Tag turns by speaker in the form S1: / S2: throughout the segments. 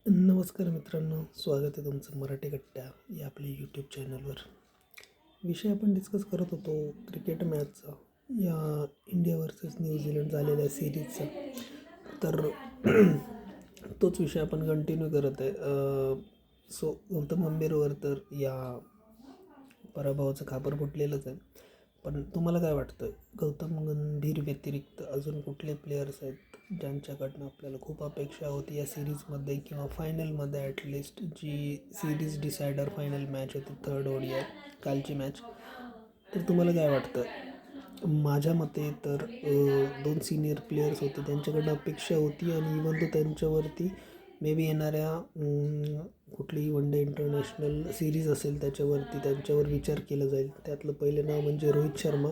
S1: नमस्कार मित्रांनो, स्वागत आहे तुमचं मराठी कट्ट्या या आपल्या यूट्यूब चॅनलवर. विषय आपण डिस्कस करत होतो क्रिकेट मॅचचा, या इंडिया वर्सेस न्यूझीलंड झालेल्या सिरीजचा. तर तोच विषय आपण कंटिन्यू करत आहे. सो गौतम गंभीरवर तर या पराभवाचं खापर फुटलेलंच आहे. पण तुम्हाला काय वाटतं, गौतम गंभीर व्यतिरिक्त अजून कुठले प्लेयर्स आहेत ज्यांच्याकडनं आपल्याला खूप अपेक्षा होती या सिरीजमध्ये किंवा फायनलमध्ये ॲटलिस्ट, जी सिरीज डिसायडर फायनल मॅच होती, थर्ड ODI कालची मॅच. तर तुम्हाला काय वाटतं? माझ्या मते तर दोन सिनियर प्लेयर्स होते त्यांच्याकडनं अपेक्षा होती, आणि इवन तो त्यांच्यावरती मे बी येणाऱ्या कुठलीही वन डे इंटरनॅशनल सिरीज असेल त्याच्यावरती त्यांच्यावर विचार केला जाईल. त्यातलं पहिलं नाव म्हणजे रोहित शर्मा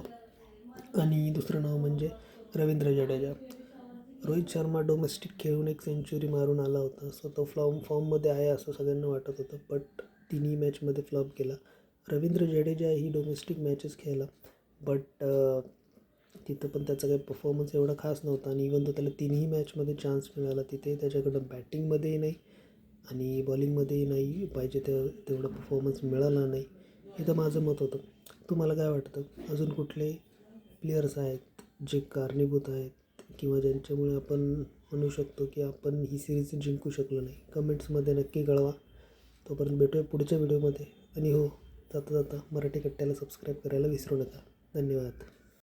S1: आणि दुसरं नाव म्हणजे रवींद्र जडेजा. रोहित शर्मा डोमेस्टिक खेळून एक सेंचुरी मारून आला होता, सो तो फॉर्ममध्ये आहे असं सगळ्यांना वाटत होतं, बट तिन्ही मॅचमध्ये फ्लॉप केला. रवींद्र जडेजा ही डोमेस्टिक मॅचेस खेळला, बट तिथं पण त्याचा काही परफॉर्मन्स एवढा खास नव्हता. आणि इवन तो त्याला तिन्ही मॅचमध्ये चान्स मिळाला, तिथे त्याच्याकडं बॅटिंगमध्येही नाही आणि बॉलिंगमध्येही नाही पाहिजे तेवढा परफॉर्मन्स मिळाला नाही. हे तर माझं मत होतं. तुम्हाला काय वाटतं? अजून कुठले प्लेयर्स आहेत जे कारणीभूत आहेत किंवा ज्यांच्यामुळे आपण म्हणू शकतो की आपण ही सिरीज जिंकू शकलो नाही? कमेंट्समध्ये नक्की कळवा. तोपर्यंत भेटूया पुढच्या व्हिडिओमध्ये. आणि हो, जाता जाता मराठी कट्ट्याला सबस्क्राईब करायला विसरू नका. धन्यवाद.